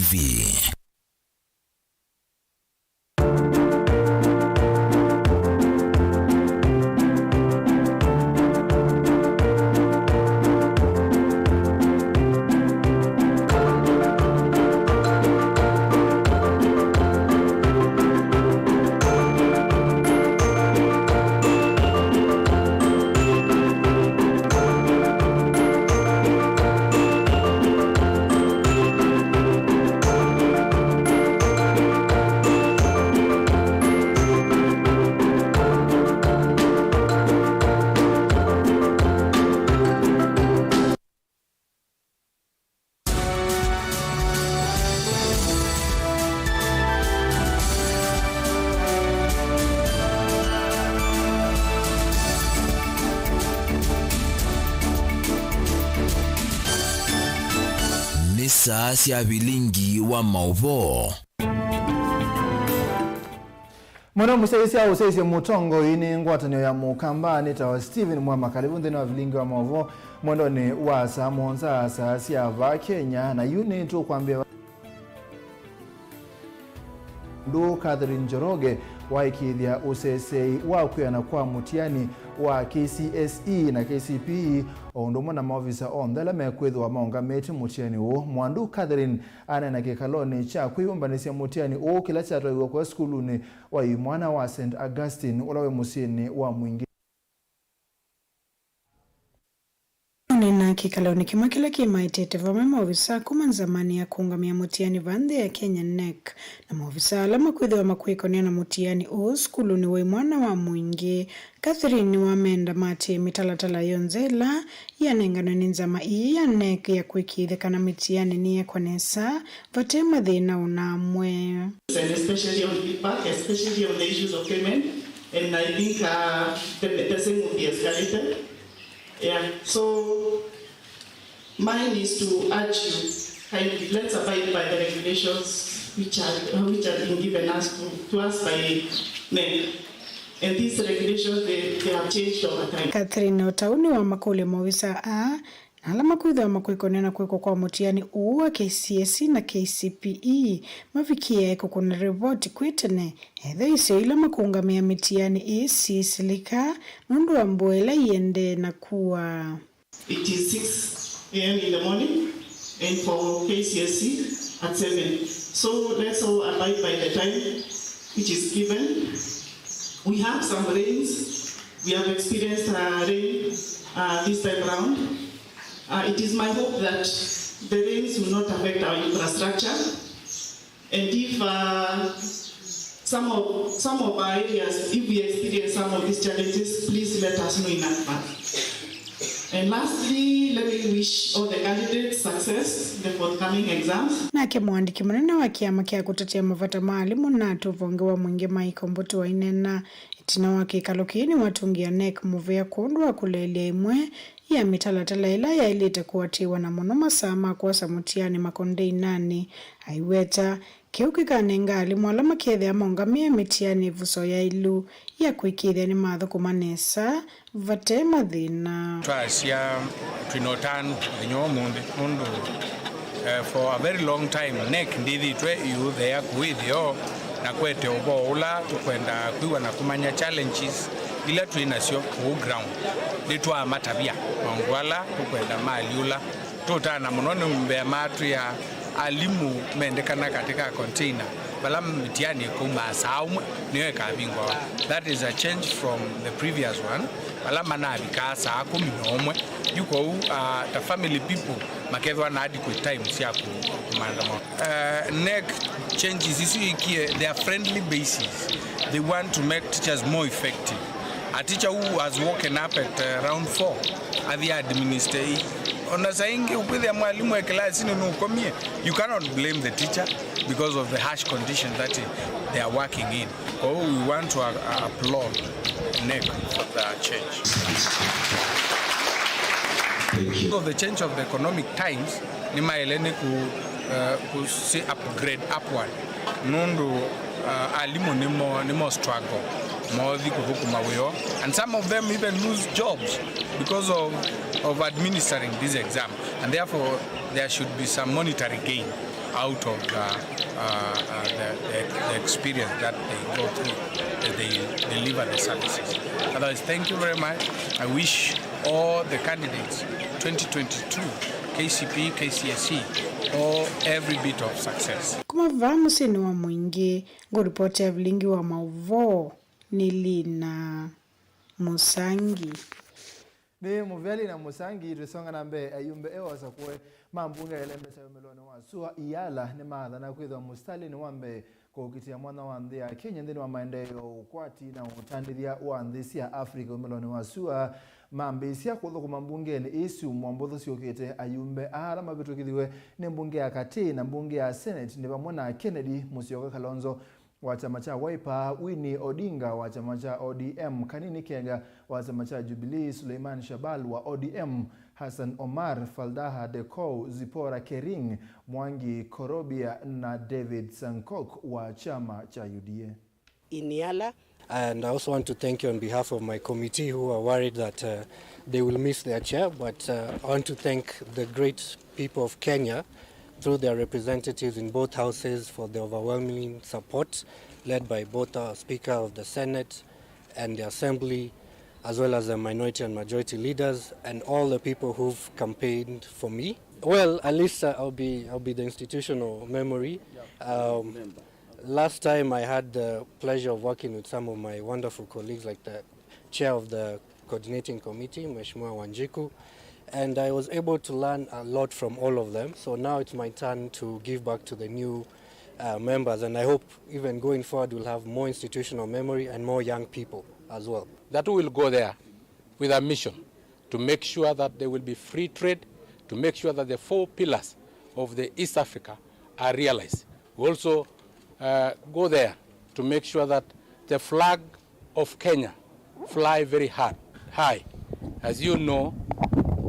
TV. Saa cia Vilingi wa Mauvoo. Mwana musaisi au saisi mutongo ini ngwatanyo ya mukamba nita Steven MUEMA karibu ndeni wa Vilingi wa Mauvoo mwendo ni wasa monza saa cia va Kenya na yuni tu kuambia ndu Catherine Njoroge waikithia usesei wakuya na kwa mutiani wa KCSE na KCPE ondomo na maofisa ondela mekwithwa maungameti mutiani u mwandu Catherine ana kikaloni cha kwiyumbanisia mutiani u kila chatwa kwa skuluni wa imwana wa St Augustine ulawe musini wa mwingi na kikaloni kima kila kimaitete vame maofisa kuma zamani ya kuungamia mutiani vande ya Kenya NEC na maofisa alama kwithwa makwikonia na mutiani u skuluni wa imwana wa mwingi Catherine wamenda mati mitalatala yonzela yanengana ninzama ya NEC ya kwikithekana mitiani niye kwanesa vate mathina unamwe especially on feedback, especially on the issues of payment, and I think the same will be escalated. Yeah, so mine is to urge you, kindly, let's abide by the regulations which are being given us to us by NEC. And these regulations, they have changed over time. Catherine Otauni wa makule mawisa na alama kwithwa makwikonena kwiko kwa mutiani uwa KCSE na KCPE mafikia eko kuna revoti kwitene ethe isio ila makuungamia mitiani silika nundu wa mbuela yende na kuwa. It is 6 a.m. in the morning and for KCSE at 7. So let's all abide by the time which is given. We have some rains. We have experienced rain this time around. It is my hope that the rains will not affect our infrastructure. And if some of our areas, if we experience some of these challenges, please let us know in advance. And lastly, let me wish all the candidates success in the forthcoming exams. Nake mwandiki munene wa kiama kia kutetea mavata maalimu na tuvongewa mwingi Maiko Mbutu wa inena itina wake kalokini watungia NEC muvea kundwa kulelia imwe ya mitalatala ila ya ilite kuwatiwa na monoma sama kwa samutiani makonde inani aiweta keukika alimu alama kethe ya maungamia mitiani vuso ya ilu ya kuikithia ni matho kumanesa vate mathina twasia twinotanu nyo munde mundu for a very long time NEC ndithi twe youth ya kuithio na kwete ubo ula tukwenda kwiwa na kumanya challenges ila tuinasio ku ground litwa matabia mangwala tukwenda maliula tutana munone mbe matu ya alimu mendekana katika container bala mitiani kuma saumwe niwe kabingwa. That is a change from the previous one. Bala manabi ka saa 11 yuko the family people makethwa na adequate time sia kumandamo. NEC changes isu ikie they are friendly basis. They want to make teachers more effective. A teacher who has woken up at around 4 at the administration onasaingi ukwithia mwalimu eklasi no komie, you cannot blame the teacher because of the harsh conditions that they are working in. So we want to applaud NEC for the change. Of the change of the economic times ni maelene ku see upgrade upward nundu alimu nimo struggle more and some of them even lose jobs because of administering this exam, and therefore there should be some monetary gain. out of the experience that they go through as they deliver the services. Otherwise, thank you very much. I wish all the candidates 2022 KCP, KCSE, all every bit of success. Kumavaa musini wa mwingi ngoripoti ya Vilingi wa Mauvoo nilina Musangi. Ni Muveli na Musangi tusonga nambe ayumbe ewasa kwe mambunga elembe sa melone wa suwa iyala ni maadha na kwithwa mustali ni wambe kukitia mwana wa nthia Kenya ndini wa maendeleo ukwati na utandithia wa nthisi ya Afrika melone wa suwa mambisia kuthuku mambungeni isu mwambuthu siukite ayumbe ara mabitukithiwe ni mbunge ya Kati na mbunge ya Senate ni pamwe na Kennedy Musyoka Kalonzo wa chama cha Wiper, Winnie Odinga wa chama cha ODM, Kanini Kenga wa chama cha Jubilee, Suleiman Shabal wa ODM, Hassan Omar, Faldaha Dekou, Zipora Kering, Mwangi Korobia na David Sankok wa chama cha UDA. Iniala. And I also want to thank you on behalf of my committee who are worried that they will miss their chair, but I want to thank the great people of Kenya through their representatives in both houses for the overwhelming support led by both our Speaker of the Senate and the Assembly, as well as the minority and majority leaders and all the people who've campaigned for me. Well, at least I'll be the institutional memory. Last time I had the pleasure of working with some of my wonderful colleagues, like the chair of the coordinating committee, Mheshimiwa Wanjiku, and I was able to learn a lot from all of them. So now it's my turn to give back to the new members, and I hope even going forward we'll have more institutional memory and more young people as well. That we will go there with a mission to make sure that there will be free trade, to make sure that the 4 pillars of the East Africa are realized. We also go there to make sure that the flag of Kenya fly very high. As you know,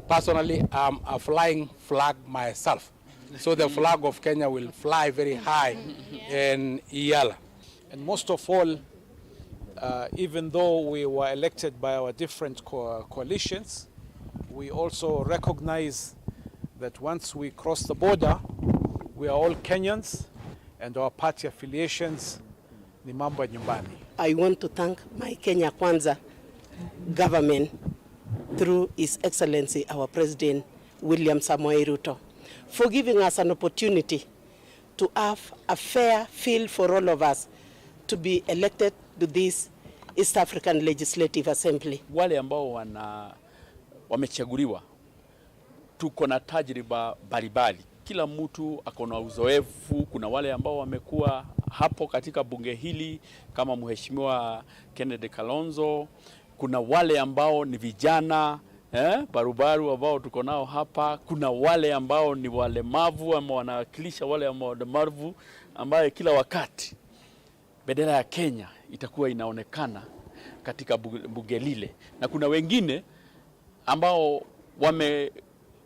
personally, I'm a flying flag myself. So the flag of Kenya will fly very high in Iyala. And most of all, even though we were elected by our different coalitions, we also recognize that once we cross the border, we are all Kenyans and our party affiliations ni mambo ya nyumbani. I want to thank my Kenya Kwanza government through His Excellency our President William Samoei Ruto for giving us an opportunity to have a fair field for all of us to be elected to this East African Legislative Assembly. Wale ambao wamechaguliwa tuko na tajriba mbalimbali. Kila mtu akona uzoefu. Kuna wale ambao wamekuwa hapo katika bunge hili kama Mheshimiwa Kennedy Kalonzo. Kuna wale ambao ni vijana barubaru ambao tuko nao hapa. Kuna wale ambao ni walemavu ama wanawakilisha wale ambao walemavu ambaye kila wakati bendera ya Kenya itakuwa inaonekana katika bunge lile. Na kuna wengine ambao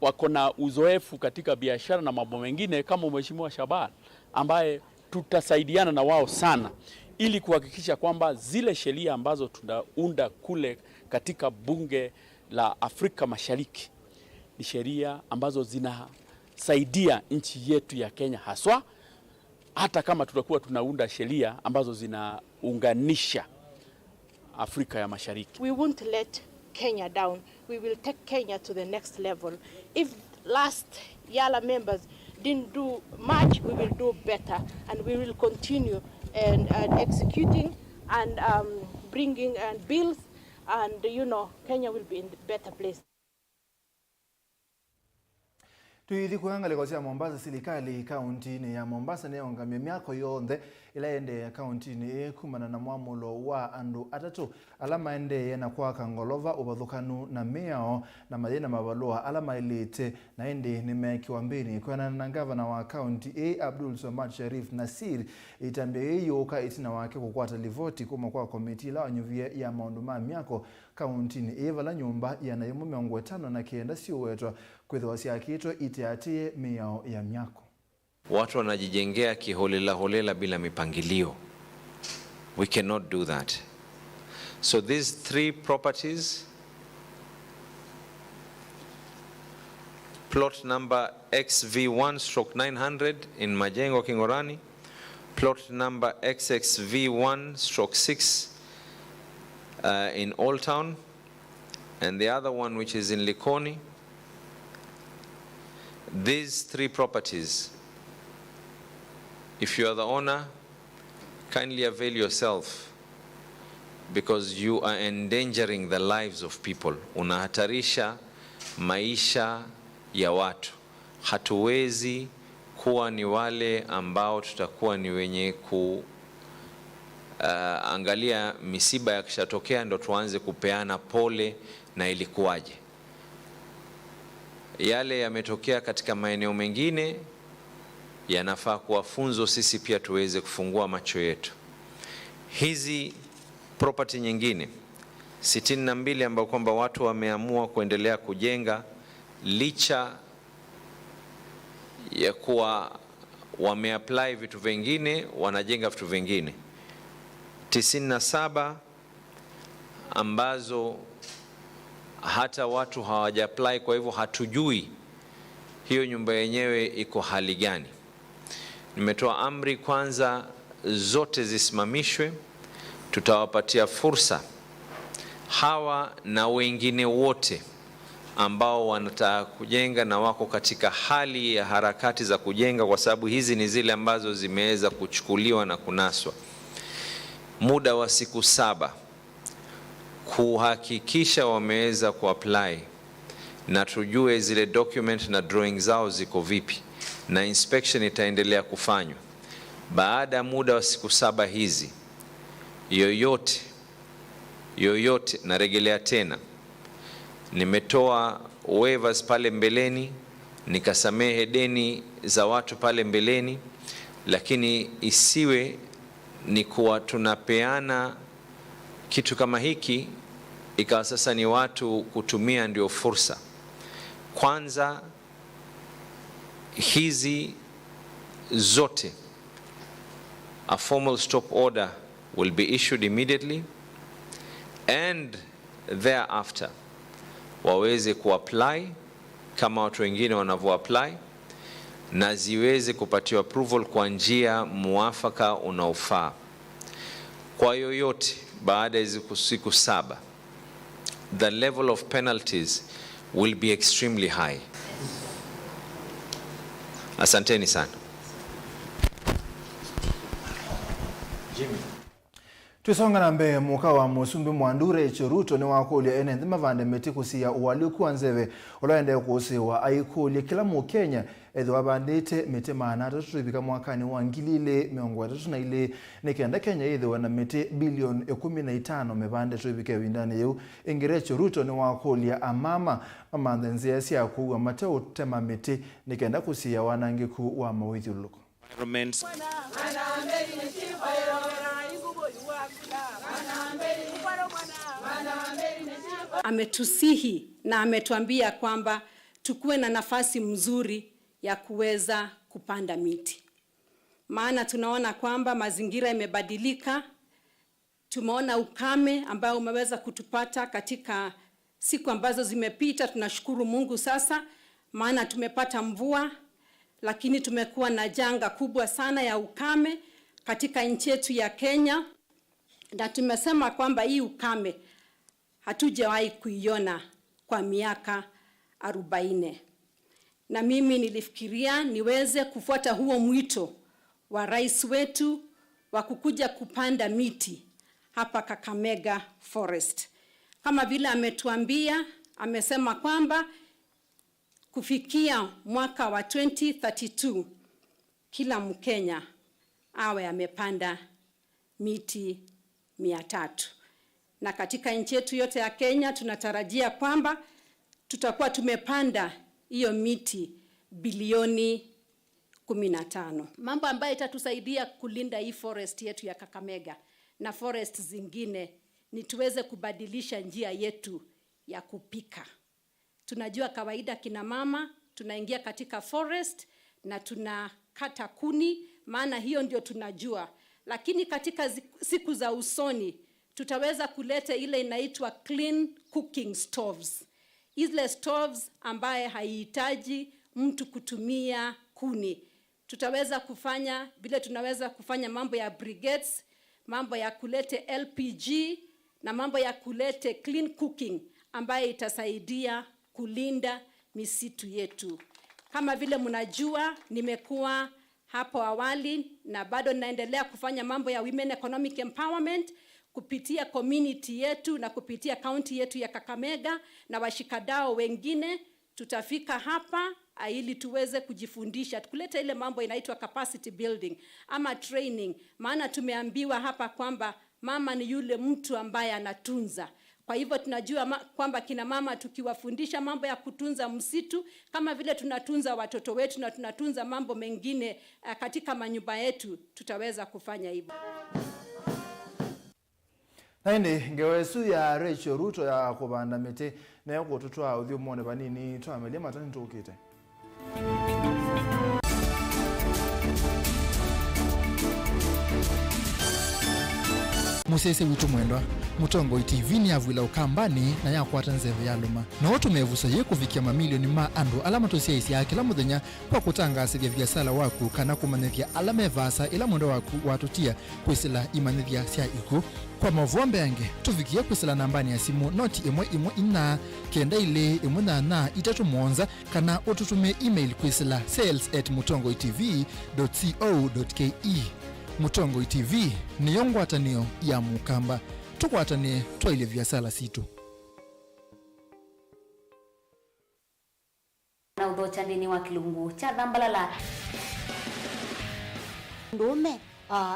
wako na uzoefu katika biashara na mambo mengine kama Mheshimiwa Shabal ambaye tutasaidiana na wao sana ili kuhakikisha kwamba zile sheria ambazo tunaunda kule katika bunge la Afrika Mashariki ni sheria ambazo zinasaidia nchi yetu ya Kenya haswa, hata kama tutakuwa tunaunda sheria ambazo zinaunganisha Afrika ya Mashariki. We won't let Kenya down. We will take Kenya to the next level. If last YALA members didn't do much, we will do better, and we will continue and executing and bringing bills, and Kenya will be in a better place. Tuithi kuangalia kwa Mombasa serikali kaunti ni ya Mombasa ne ongamia miako yonde ilaende kaunti ni kumana na mwamulo wa andu atatu alama ende na kwa kangolova ubathukanu na miao na madina mabalua alama ilite na ende ni mekiwa mbini kwa na gavana wa kaunti Abdul Somad Sharif Nasir itambia hiyo ka itina wake kukwata livoti kuma kwa komiti la wanyuvia ya maunduma miako kaunti ni eva la nyumba ya na yumu miongo 5 na kienda sio wetwa kwethwa siakitwa itiatie miao ya miako. Watu wanajijengea kiholela bila mipangilio. We cannot do that. So these 3 properties, plot number XV1/900 in Majengo Kingorani, plot number XXV1/6 in Old Town, and the other one which is in Likoni. These 3 properties, if you are the owner, kindly avail yourself, because you are endangering the lives of people. Unahatarisha maisha ya watu. Hatuwezi kuwa ni wale ambao tutakuwa ni wenye angalia misiba ya kishatokea ndo tuanze kupeana pole na ilikuwaje. Yale yametokea katika maeneo mengine yanafaa kuwa funzo, sisi pia tuweze kufungua macho yetu. Hizi property nyingine 62 ambao kwamba watu wameamua kuendelea kujenga licha ya kuwa wameapply vitu vingine, wanajenga vitu vingine. 97 ambazo hata watu hawaja-apply, kwa hivyo hatujui hiyo nyumba yenyewe iko hali gani. Nimetoa amri kwanza zote zisimamishwe. Tutawapatia fursa hawa na wengine wote ambao wanataka kujenga na wako katika hali ya harakati za kujenga, kwa sababu hizi ni zile ambazo zimeweza kuchukuliwa na kunaswa, muda wa siku 7 kuhakikisha wameweza kuapply na tujue zile document na drawing zao ziko vipi, na inspection itaendelea kufanywa. Baada ya muda wa siku 7 hizi, yoyote narejelea tena, nimetoa waivers pale mbeleni, nikasamehe deni za watu pale mbeleni, lakini isiwe ni kuwa tunapeana kitu kama hiki ikawa sasa ni watu kutumia ndio fursa. Kwanza hizi zote, a formal stop order will be issued immediately, and thereafter waweze kuapply kama watu wengine wanavyoapply, na ziweze kupatiwa approval kwa njia muafaka unaofaa. Kwa yoyote baada ya siku 7, the level of penalties will be extremely high. Asanteni sana. Twisonga na mbere muka wa musumbi mwandure Choruto ni wakulia ene nthima vande meti kusia uwali kuanzeve ulaende kusiwa aikulia kila mukenya edhi wabandite meti maana tutubika mwakani wa ngilile miongo watatu na ile nikenda Kenya edhi wana meti bilioni 15 mebande tutubike windani yu ingire Choruto ni wakulia amama mamandenzia siya kuwa mateo tema meti nikenda kusia wanangiku wa mawithu luko environments. Ametusihi na ametuambia kwamba tukue na nafasi mzuri ya kuweza kupanda miti. Maana tunaona kwamba mazingira imebadilika. Tumeona ukame ambao umeweza kutupata katika siku ambazo zimepita. Tunashukuru Mungu sasa maana tumepata mvua, lakini tumekuwa na janga kubwa sana ya ukame katika nchi yetu ya Kenya, na tumesema kwamba hii ukame hatujawahi kuiona kwa miaka 40. Na mimi nilifikiria niweze kufuata huo mwito wa rais wetu wa kukuja kupanda miti hapa Kakamega Forest. Kama vile ametuambia, amesema kwamba kufikia mwaka wa 2032 kila Mkenya awe amepanda miti 300. Na katika nchi yetu yote ya Kenya tunatarajia kwamba tutakuwa tumepanda hiyo miti bilioni 15. Mambo ambayo itatusaidia kulinda hii forest yetu ya Kakamega na forest zingine ni tuweze kubadilisha njia yetu ya kupika. Tunajua kawaida kina mama tunaingia katika forest na tunakata kuni, maana hiyo ndio tunajua. Lakini katika siku za usoni tutaweza kuleta ile inaitwa clean cooking stoves. Ile stoves ambaye haihitaji mtu kutumia kuni. Tutaweza kufanya vile tunaweza kufanya mambo ya brigades, mambo ya kulete LPG na mambo ya kulete clean cooking ambayo itasaidia kulinda misitu yetu. Kama vile mnajua, nimekuwa hapo awali na bado naendelea kufanya mambo ya women economic empowerment kupitia community yetu na kupitia county yetu ya Kakamega na washikadau wengine. Tutafika hapa ili tuweze kujifundisha, kuleta ile mambo inaitwa capacity building ama training. Maana tumeambiwa hapa kwamba mama ni yule mtu ambaye anatunza. Kwa hivyo tunajua kwamba kina mama tukiwafundisha mambo ya kutunza msitu, kama vile tunatunza watoto wetu na tunatunza mambo mengine katika manyumba yetu, tutaweza kufanya hivyo. Naini ngewesu ya Rachel Ruto ya kubanda miti na yoko tutwa uthio mwone banini twamelia matani tukite. Musese witu mwendwa Mutongo TV ni avwila ukambani na yakwata nzeve ya luma na watu mevusa ye kufikia mamilioni ma andu alama tosia isi ya kila muthenya kwa kutangasithia biasala waku kana kumanithia alama evasa ila mwendo waku watutia kwisila imanithia sia iku kwa Mauvoo mbeange tufikia kwisila nambani ya simu noti imwe ina kenda ile imwe na itatu mwonza kana ututume email kwisila sales@mutongotv.co.ke. Mutongo TV ni yongwatanio ya mukamba tukwatanie twaile biasala situ na udhochandini wa kilungu cha dhambalala ndume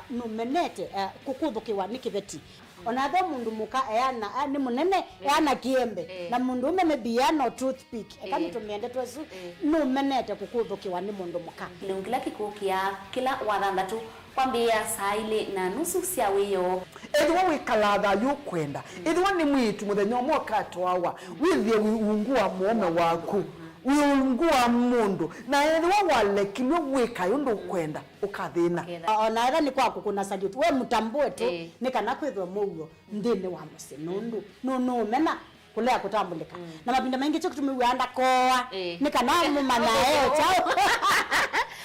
numenete kukuthukiwa ni kiveti onathe mundu muka eana ni munene eana kiembe na mundu ume biano toothpick kama tumiende twesu numenete kukuthukiwa ni mundu muka kila kikukia kila wathandatu kwambia saa ile na nusu cia wiyo edwa wikalatha yukwenda edwa ni mwitu muthenya mwoka twawa withie wiungua muome waku wiungua mundu na edwa walekilwe wika yundu kwenda ukathina ona era ni kwaku kuna salute we mutambue tu ni kana kwithwa mugo ndine wa muse nundu no mena kulea kutambulika na mapinda mengi cyo kutumiwanda koa ni kana mumana chao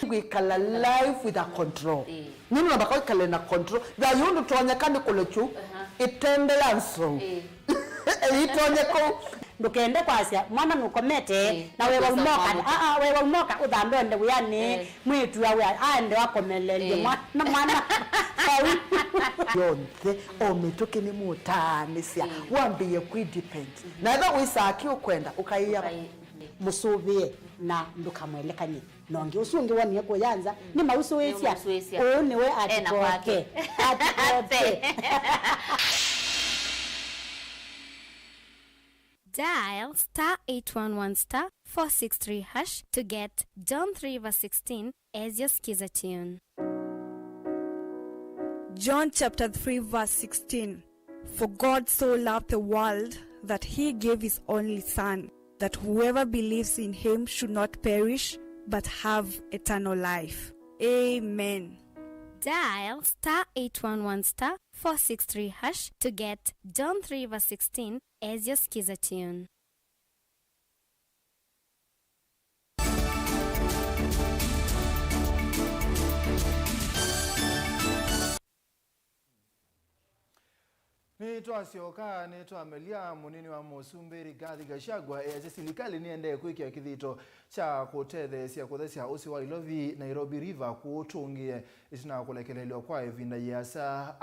wikala life with a control nini nabaka wikala na control da yundu tonyekani kulechu itembelanso itonyeko ndukende kwasia mwana nukomete na wewe umoka wewe umoka udhambe nde yani mwitu yawe ande wakomelele mwana yonke ometoke ni mutanisia wambie ku depend na eba wisaki ukwenda ukaiya musubie na ndukamwelekanye nonge usungi wani ko yanza ni mauso wesia ni we atikoke Dial *811*463# to get John 3:16 as your skiza tune. John chapter 3 verse 16. For God so loved the world that he gave his only Son, that whoever believes in him should not perish but have eternal life. Amen. Dial *811*463# to get John 3:16 as your skiza tune. Nitwa sioka nitwa Amelia munini wa Musumbiri Gathi Gachagua serikali niende kuikia kithito cha kutethesia kuthesia usi wa Ilovi Nairobi River kutungie isina kulekelelwa kwa evinda yasa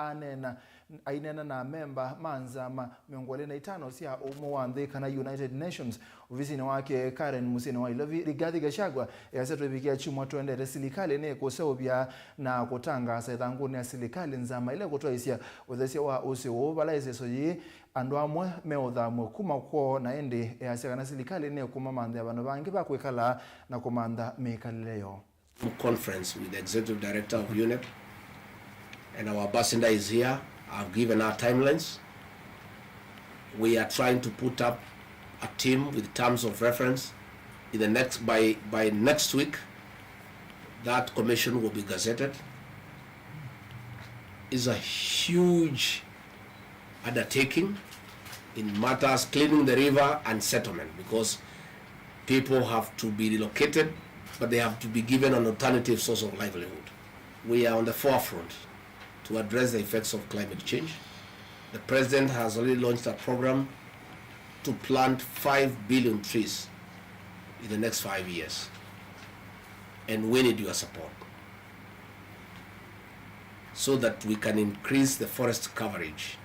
ainena na memba manzama miongole na itano sia umuwandhi kana United Nations ofisini wake Karen Musini wa Ilovi Gathi Gachagua tuibikia chumwa tuendere serikali ne kuseobia na kutanga saithanguni ya serikali nzama ile kutoa isia kuthesia wa usi wa laise soyi andu amwe meothamwe kuma kwa na ende yasekana serikali ne kuma mande abantu bangi bakwikala na komanda mekaleo conference with the executive director of UNEP and our ambassador is here. I've given our timelines. We are trying to put up a team with terms of reference in the next by next week. That commission will be gazetted. It's a huge undertaking in matters cleaning the river and settlement, because people have to be relocated but they have to be given an alternative source of livelihood. We are on the forefront to address the effects of climate change. The President has already launched a program to plant 5 billion trees in the next 5 years. And we need your support so that we can increase the forest coverage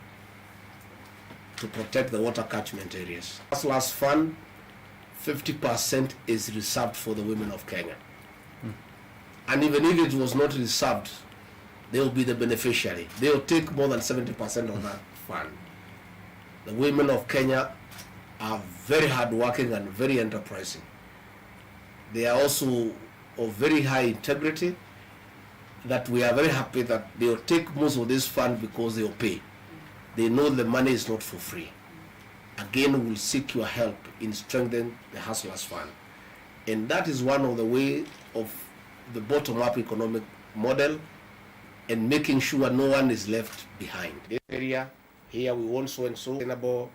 to protect the water catchment areas. Last fund, 50% is reserved for the women of Kenya. And even if it was not reserved, they will be the beneficiary. They will take more than 70% of that fund. The women of Kenya are very hardworking and very enterprising. They are also of very high integrity, that we are very happy that they will take most of this fund because they will pay. They know the money is not for free. Again, we will seek your help in strengthening the Hustlers Fund. And that is one of the ways of the bottom-up economic model and making sure no one is left behind. This area, here we want so and so sustainable.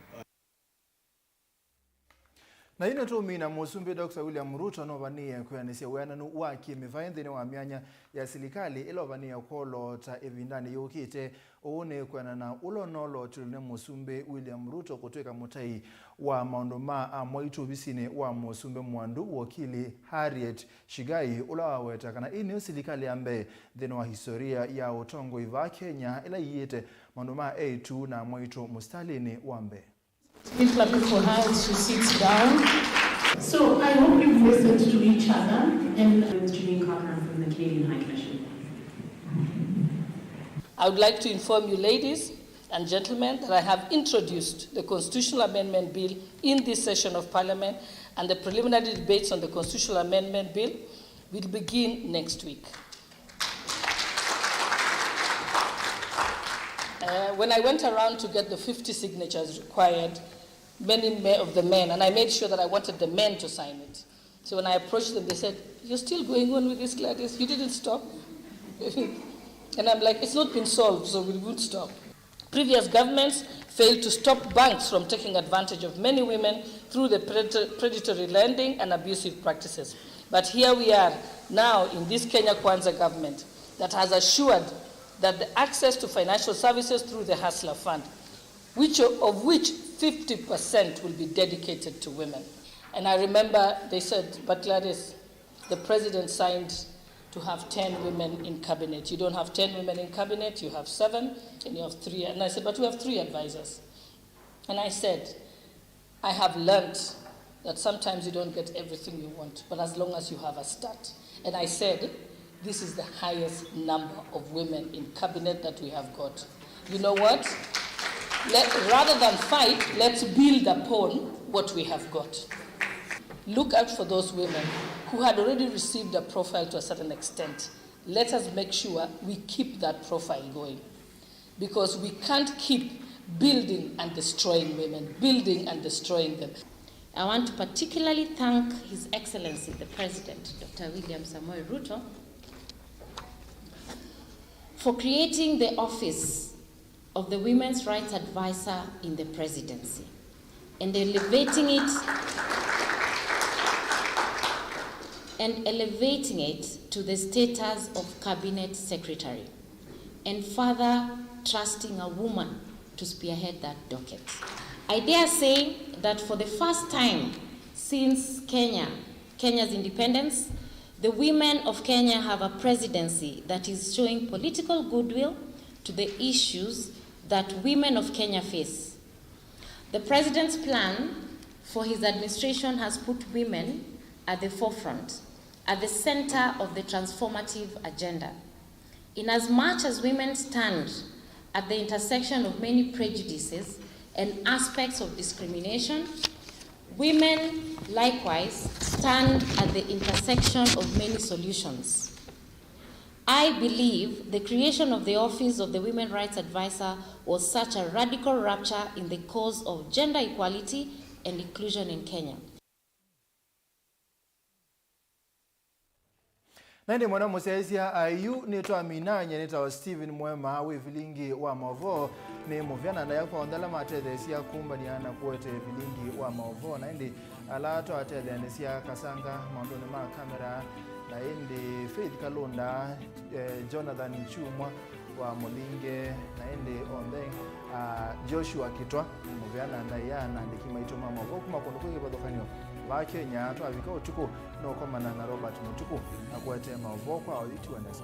Na ino tu mina musumbi Dr. William Ruto no vania kuyanisia wenanu waki mivaendhine wa mianya ya silikali ilo vania kolo ta evindani yukite uune kuyanana ulo nolo tuline musumbi William Ruto kutueka mutai wa maondoma moitu visine wa musumbi mwandu wakili Harriet Shigai ula waweta kana ini silikali ambe dhino wa historia ya utongo iva Kenya ila yete maondoma A2 na moitu mustalini wambe. Please clap for her as she sits down. So I hope you've listened to each other and Julian Carter from the Canadian High Commission. I would like to inform you, ladies and gentlemen, that I have introduced the Constitutional Amendment Bill in this session of Parliament, and the preliminary debates on the Constitutional Amendment Bill will begin next week. When I went around to get the 50 signatures required, many of the men, and I made sure that I wanted the men to sign it. So when I approached them, they said, "You're still going on with this, Gladys? You didn't stop?" And I'm like, it's not been solved, so we won't stop. Previous governments failed to stop banks from taking advantage of many women through the predatory lending and abusive practices. But here we are now in this Kenya Kwanza government that has assured that the access to financial services through the Hustler Fund, of which 50% will be dedicated to women. And I remember they said, "But Gladys, the president signed to have 10 women in cabinet. You don't have 10 women in cabinet, you have 7, and you have 3. And I said, "But we have 3 advisors." And I said, "I have learned that sometimes you don't get everything you want, but as long as you have a start." And I said, this is the highest number of women in cabinet that we have got. You know what? Rather than fight, let's build upon what we have got. Look out for those women who had already received a profile to a certain extent. Let us make sure we keep that profile going, because we can't keep building and destroying women, building and destroying them. I want to particularly thank His Excellency, the President, Dr. William Samoei Ruto, for creating the office of the Women's Rights Advisor in the Presidency and elevating it to the status of Cabinet Secretary, and further trusting a woman to spearhead that docket. I dare say that for the first time since Kenya's independence, the women of Kenya have a presidency that is showing political goodwill to the issues that women of Kenya face. The President's plan for his administration has put women at the forefront, at the center of the transformative agenda. Inasmuch as women stand at the intersection of many prejudices and aspects of discrimination, women likewise stand at the intersection of many solutions. I believe the creation of the Office of the Women's Rights Advisor was such a radical rupture in the cause of gender equality and inclusion in Kenya. Nende mwana musesia ayu nito aminanya nita wa Stephen MUEMA we Vilingi wa Mauvoo ni muvyana na yakwa ondala matethesia kumba ni ana kuwete Vilingi wa Mauvoo na ndi ala twatelenisia kasanga maundoni ma kamera na indi Faith Kalonda, Jonathan Chumwa wa Mulinge na indi onde Joshua Kitwa muveana ndaya na ndikimaito mama kuma kondo kwibadhokanyo ba Kenya twabika utuku no komana na Robert Mutuku akwete Mauvoo kwa awiti wanasa.